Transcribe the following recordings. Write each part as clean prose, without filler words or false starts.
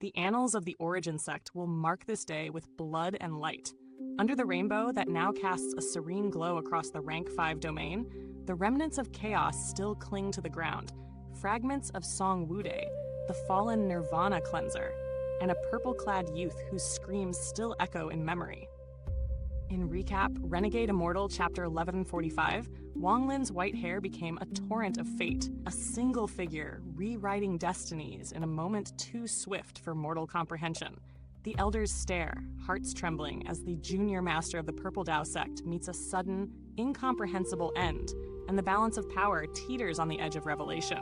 The annals of the Origin Sect will mark this day with blood and light. Under the rainbow that now casts a serene glow across the Rank 5 domain, the remnants of chaos still cling to the ground. Fragments of Song Wude, the fallen Nirvana Cleanser, and a purple-clad youth whose screams still echo in memory. In recap, Renegade Immortal Chapter 1145, Wang Lin's white hair became a torrent of fate, a single figure rewriting destinies in a moment too swift for mortal comprehension. The elders stare, hearts trembling, as the junior master of the Purple Dao Sect meets a sudden, incomprehensible end, and the balance of power teeters on the edge of revelation.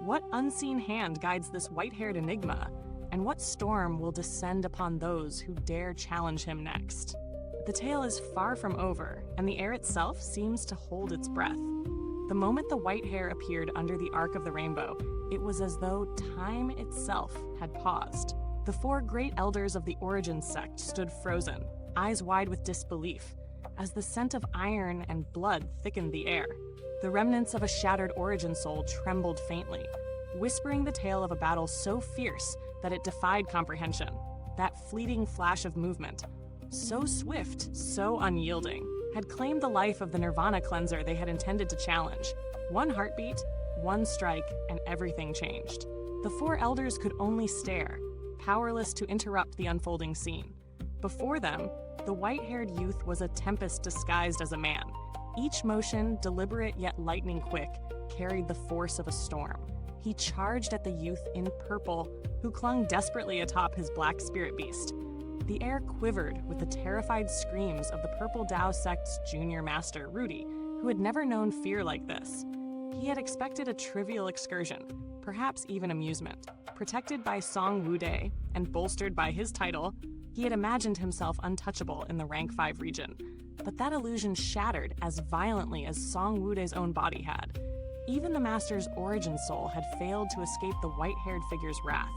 What unseen hand guides this white-haired enigma, and what storm will descend upon those who dare challenge him next? The tale is far from over, and the air itself seems to hold its breath. The moment the white hair appeared under the arc of the rainbow, it was as though time itself had paused. The four great elders of the Origin Sect stood frozen, eyes wide with disbelief, as the scent of iron and blood thickened the air. The remnants of a shattered origin soul trembled faintly, whispering the tale of a battle so fierce that it defied comprehension. That fleeting flash of movement, so swift, so unyielding, had claimed the life of the Nirvana Cleanser they had intended to challenge. One heartbeat, one strike, and everything changed. The four elders could only stare, powerless to interrupt the unfolding scene. Before them, the white-haired youth was a tempest disguised as a man. Each motion, deliberate yet lightning quick, carried the force of a storm. He charged at the youth in purple, who clung desperately atop his black spirit beast. The air quivered with the terrified screams of the Purple Dao Sect's junior master, Rudy, who had never known fear like this. He had expected a trivial excursion, perhaps even amusement. Protected by Song Wude and bolstered by his title, he had imagined himself untouchable in the Rank 5 region. But that illusion shattered as violently as Song Wude's own body had. Even the master's origin soul had failed to escape the white-haired figure's wrath.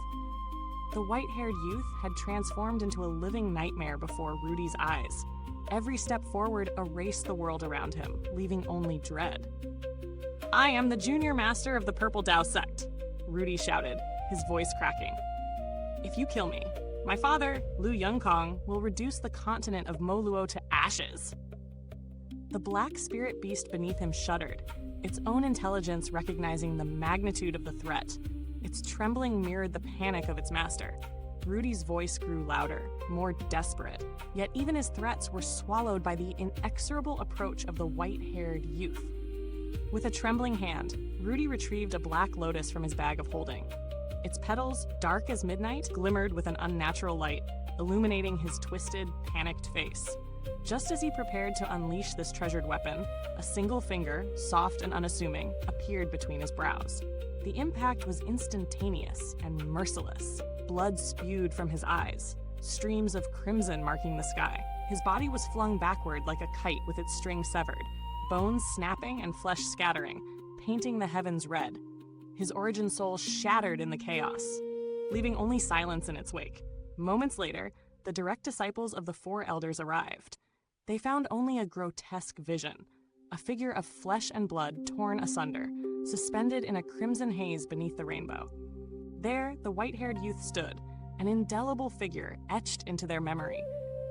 The white-haired youth had transformed into a living nightmare before Rudy's eyes. Every step forward erased the world around him, leaving only dread. "I am the junior master of the Purple Dao Sect," Rudy shouted, his voice cracking. "If you kill me, my father, Lu Yongkong, will reduce the continent of Moluo to ashes." The black spirit beast beneath him shuddered, its own intelligence recognizing the magnitude of the threat. Its trembling mirrored the panic of its master. Rudy's voice grew louder, more desperate, yet even his threats were swallowed by the inexorable approach of the white-haired youth. With a trembling hand, Rudy retrieved a black lotus from his bag of holding. Its petals, dark as midnight, glimmered with an unnatural light, illuminating his twisted, panicked face. Just as he prepared to unleash this treasured weapon, a single finger, soft and unassuming, appeared between his brows. The impact was instantaneous and merciless. Blood spewed from his eyes, streams of crimson marking the sky. His body was flung backward like a kite with its string severed, bones snapping and flesh scattering, painting the heavens red. His origin soul shattered in the chaos, leaving only silence in its wake. Moments later, the direct disciples of the four elders arrived. They found only a grotesque vision, a figure of flesh and blood torn asunder, suspended in a crimson haze beneath the rainbow. There, the white-haired youth stood, an indelible figure etched into their memory.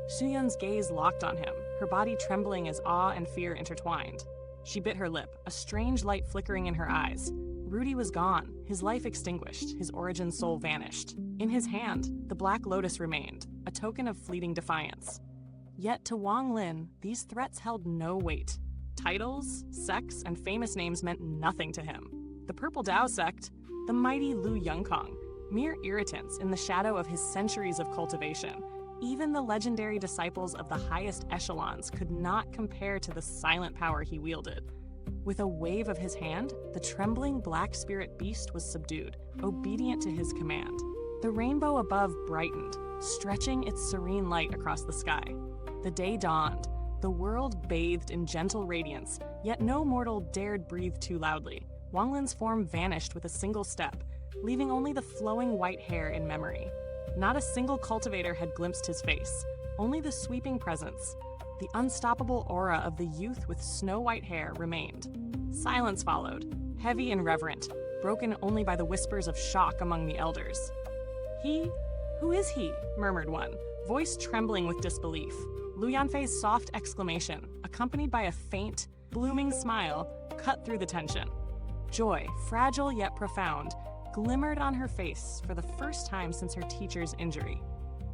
Xuyun's gaze locked on him, her body trembling as awe and fear intertwined. She bit her lip, a strange light flickering in her eyes. Rudy was gone, his life extinguished, his origin soul vanished. In his hand, the black lotus remained, a token of fleeting defiance. Yet to Wang Lin, these threats held no weight. Titles, sects, and famous names meant nothing to him. The Purple Dao Sect, the mighty Lu Yongkong, mere irritants in the shadow of his centuries of cultivation. Even the legendary disciples of the highest echelons could not compare to the silent power he wielded. With a wave of his hand, the trembling black spirit beast was subdued, obedient to his command. The rainbow above brightened, stretching its serene light across the sky. The day dawned, the world bathed in gentle radiance, yet no mortal dared breathe too loudly. Wang Lin's form vanished with a single step, leaving only the flowing white hair in memory. Not a single cultivator had glimpsed his face, only the sweeping presence. The unstoppable aura of the youth with snow-white hair remained. Silence followed, heavy and reverent, broken only by the whispers of shock among the elders. He "Who is he?" murmured one, voice trembling with disbelief. Lu Yanfei's soft exclamation, accompanied by a faint, blooming smile, cut through the tension. Joy, fragile yet profound, glimmered on her face for the first time since her teacher's injury.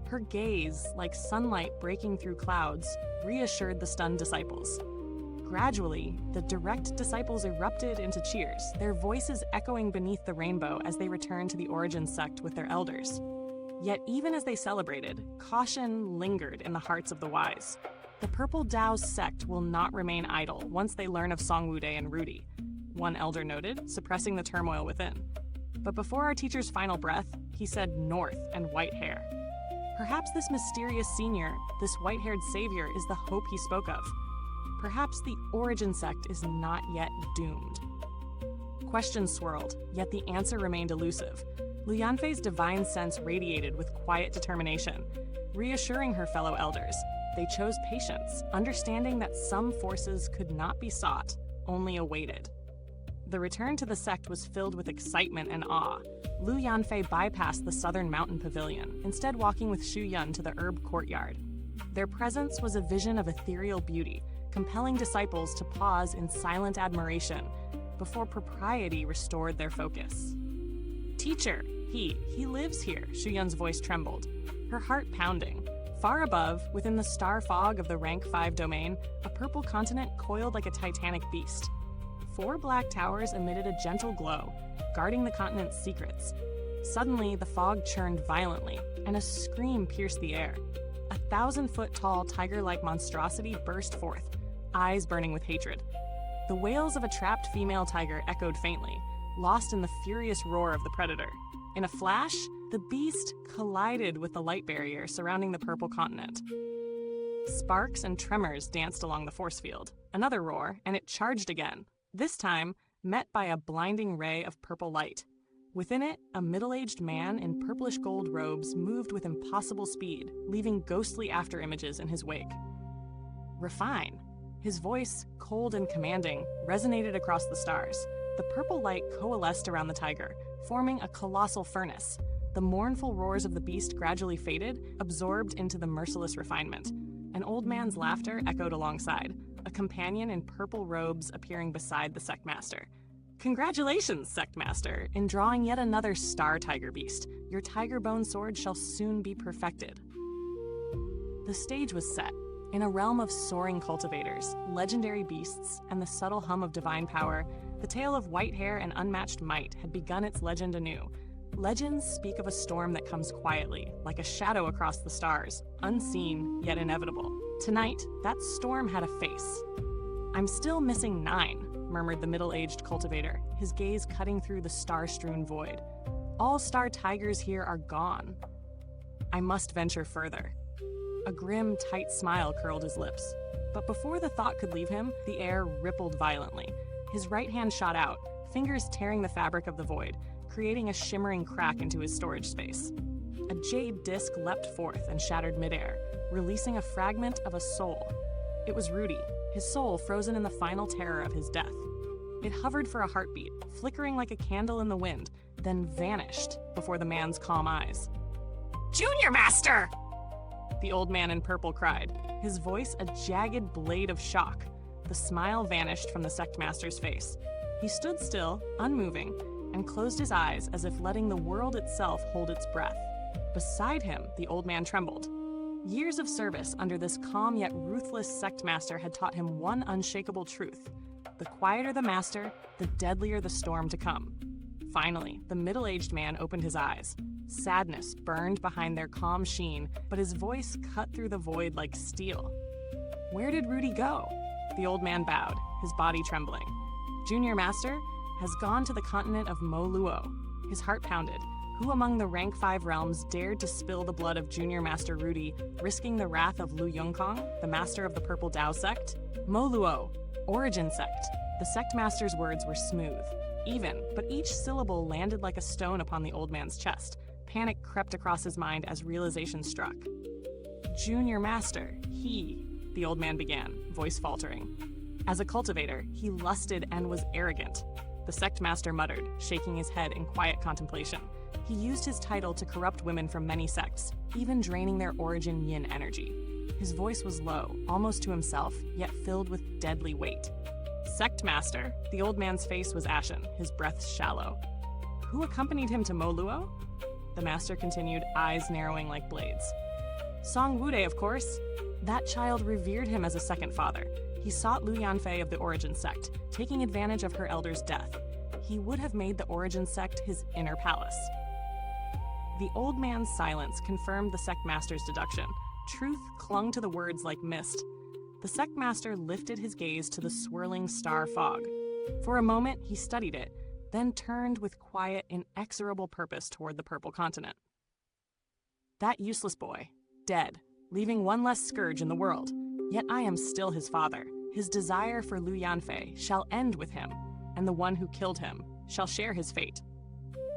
Her gaze, like sunlight breaking through clouds, reassured the stunned disciples. Gradually, the direct disciples erupted into cheers, their voices echoing beneath the rainbow as they returned to the Origin Sect with their elders. Yet even as they celebrated, caution lingered in the hearts of the wise. The Purple Dao Sect will not remain idle once they learn of Song Wude and Rudy, one elder noted, suppressing the turmoil within. But before our teacher's final breath, he said north and white hair. Perhaps this mysterious senior, this white-haired savior, is the hope he spoke of. Perhaps the Origin Sect is not yet doomed. Questions swirled, yet the answer remained elusive. Lu Yanfei's divine sense radiated with quiet determination, reassuring her fellow elders. They chose patience, understanding that some forces could not be sought, only awaited. The return to the sect was filled with excitement and awe. Lu Yanfei bypassed the southern mountain pavilion, instead walking with Xu Yun to the herb courtyard. Their presence was a vision of ethereal beauty, compelling disciples to pause in silent admiration before propriety restored their focus. "Teacher, he lives here," Xu Yun's voice trembled, her heart pounding. Far above, within the star fog of the Rank 5 domain, a purple continent coiled like a titanic beast. 4 black towers emitted a gentle glow, guarding the continent's secrets. Suddenly, the fog churned violently, and a scream pierced the air. A 1,000-foot-tall tiger-like monstrosity burst forth, eyes burning with hatred. The wails of a trapped female tiger echoed faintly, lost in the furious roar of the predator. In a flash, the beast collided with the light barrier surrounding the purple continent. Sparks and tremors danced along the force field. Another roar, and it charged again, this time met by a blinding ray of purple light. Within it, a middle-aged man in purplish gold robes moved with impossible speed, leaving ghostly afterimages in his wake. "Refine." His voice, cold and commanding, resonated across the stars. The purple light coalesced around the tiger, forming a colossal furnace. The mournful roars of the beast gradually faded, absorbed into the merciless refinement. An old man's laughter echoed alongside, a companion in purple robes appearing beside the Sectmaster. "Congratulations, Sectmaster, in drawing yet another star tiger beast. Your tiger bone sword shall soon be perfected." The stage was set. In a realm of soaring cultivators, legendary beasts, and the subtle hum of divine power, the tale of white hair and unmatched might had begun its legend anew. Legends speak of a storm that comes quietly, like a shadow across the stars, unseen yet inevitable. Tonight, that storm had a face. "I'm still missing 9, murmured the middle-aged cultivator, his gaze cutting through the star-strewn void. "All star tigers here are gone. I must venture further." A grim, tight smile curled his lips. But before the thought could leave him, the air rippled violently. His right hand shot out, fingers tearing the fabric of the void, creating a shimmering crack into his storage space. A jade disc leapt forth and shattered midair, releasing a fragment of a soul. It was Rudy, his soul frozen in the final terror of his death. It hovered for a heartbeat, flickering like a candle in the wind, then vanished before the man's calm eyes. "Junior Master!" The old man in purple cried, his voice a jagged blade of shock. The smile vanished from the Sectmaster's face. He stood still, unmoving, and closed his eyes as if letting the world itself hold its breath. Beside him, the old man trembled. Years of service under this calm yet ruthless Sectmaster had taught him one unshakable truth. The quieter the master, the deadlier the storm to come. Finally, the middle-aged man opened his eyes. Sadness burned behind their calm sheen, but his voice cut through the void like steel. "Where did Rudy go?" The old man bowed, his body trembling. "Junior Master has gone to the continent of Mo Luo." His heart pounded. Who among the Rank 5 realms dared to spill the blood of Junior Master Rudy, risking the wrath of Lu Yongkong, the master of the Purple Dao Sect? Mo Luo, Origin Sect. The Sectmaster's words were smooth, even, but each syllable landed like a stone upon the old man's chest. Panic crept across his mind as realization struck. "Junior Master, the old man began, voice faltering. As a cultivator, he lusted and was arrogant. The Sectmaster muttered, shaking his head in quiet contemplation. He used his title to corrupt women from many sects, even draining their origin yin energy. His voice was low, almost to himself, yet filled with deadly weight. Sect Master. The old man's face was ashen, his breath shallow. Who accompanied him to Moluo? The master continued, eyes narrowing like blades. Song Wude, of course. That child revered him as a second father. He sought Lu Yanfei of the Origin Sect, taking advantage of her elder's death. He would have made the Origin Sect his inner palace. The old man's silence confirmed the sect master's deduction. Truth clung to the words like mist. The sect master lifted his gaze to the swirling star fog. For a moment, he studied it, then turned with quiet, inexorable purpose toward the purple continent. That useless boy, dead, leaving one less scourge in the world. Yet I am still his father. His desire for Lu Yanfei shall end with him, and the one who killed him shall share his fate.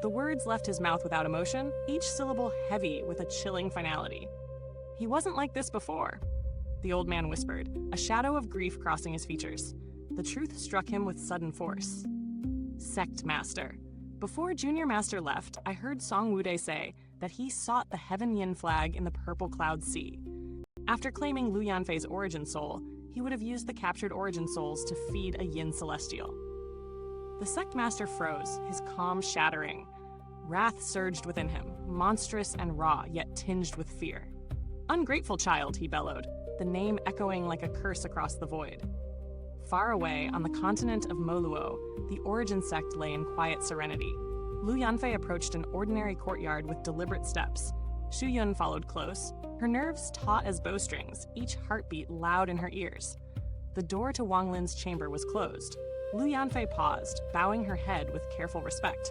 The words left his mouth without emotion, each syllable heavy with a chilling finality. He wasn't like this before, the old man whispered, a shadow of grief crossing his features. The truth struck him with sudden force. Sect Master. Before Junior Master left, I heard Song Wude say that he sought the Heaven Yin flag in the Purple Cloud Sea. After claiming Lu Yanfei's origin soul, he would have used the captured origin souls to feed a Yin celestial. The sect master froze, his calm shattering. Wrath surged within him, monstrous and raw, yet tinged with fear. Ungrateful child, he bellowed, the name echoing like a curse across the void. Far away, on the continent of Moluo, the Origin Sect lay in quiet serenity. Lu Yanfei approached an ordinary courtyard with deliberate steps. Shu Yun followed close, her nerves taut as bowstrings, each heartbeat loud in her ears. The door to Wang Lin's chamber was closed. Lu Yanfei paused, bowing her head with careful respect.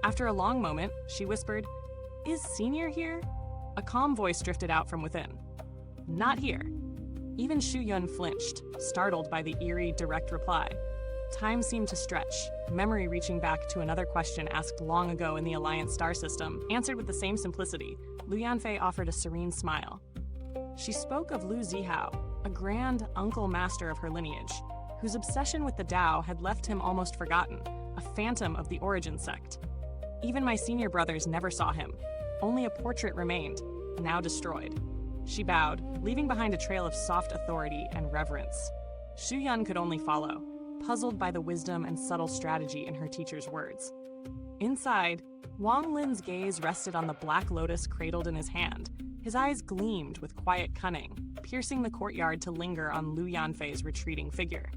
After a long moment, she whispered, "Is Senior here?" A calm voice drifted out from within. "Not here." Even Shu Yun flinched, startled by the eerie, direct reply. Time seemed to stretch, memory reaching back to another question asked long ago in the Alliance star system, answered with the same simplicity. Lu Yanfei offered a serene smile. She spoke of Lu Zihao, a grand uncle master of her lineage, whose obsession with the Tao had left him almost forgotten, a phantom of the Origin Sect. Even my senior brothers never saw him. Only a portrait remained, now destroyed. She bowed, leaving behind a trail of soft authority and reverence. Shu Yun could only follow, puzzled by the wisdom and subtle strategy in her teacher's words. Inside, Wang Lin's gaze rested on the black lotus cradled in his hand. His eyes gleamed with quiet cunning, piercing the courtyard to linger on Lu Yanfei's retreating figure.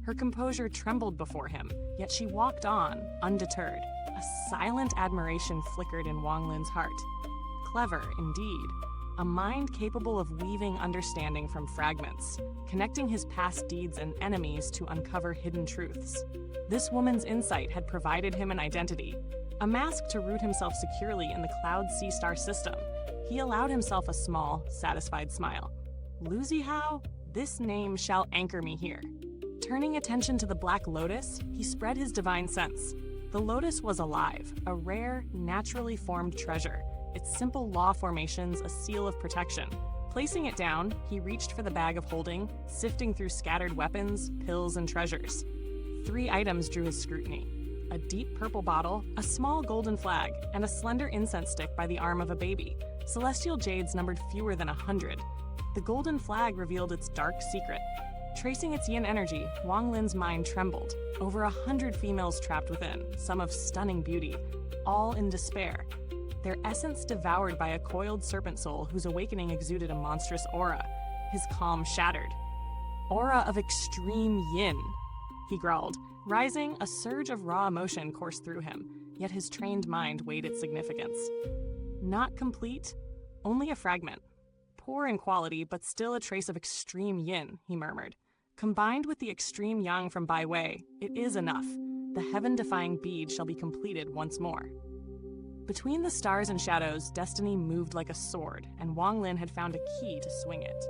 Her composure trembled before him, yet she walked on, undeterred. A silent admiration flickered in Wang Lin's heart. Clever, indeed. A mind capable of weaving understanding from fragments, connecting his past deeds and enemies to uncover hidden truths. This woman's insight had provided him an identity, a mask to root himself securely in the Cloud Sea Star system. He allowed himself a small, satisfied smile. Lu Zihao, this name shall anchor me here. Turning attention to the Black Lotus, he spread his divine sense. The lotus was alive, a rare, naturally formed treasure, its simple law formations a seal of protection. Placing it down, he reached for the bag of holding, sifting through scattered weapons, pills, and treasures. 3 items drew his scrutiny: a deep purple bottle, a small golden flag, and a slender incense stick by the arm of a baby. Celestial jades numbered fewer than 100. The golden flag revealed its dark secret. Tracing its yin energy, Wang Lin's mind trembled. Over 100 females trapped within, some of stunning beauty, all in despair. Their essence devoured by a coiled serpent soul whose awakening exuded a monstrous aura. His calm shattered. "Aura of extreme yin," he growled. Rising, a surge of raw emotion coursed through him, yet his trained mind weighed its significance. Not complete, only a fragment. Poor in quality, but still a trace of extreme yin, he murmured. Combined with the extreme yang from Bai Wei, it is enough. The heaven-defying bead shall be completed once more. Between the stars and shadows, destiny moved like a sword, and Wang Lin had found a key to swing it.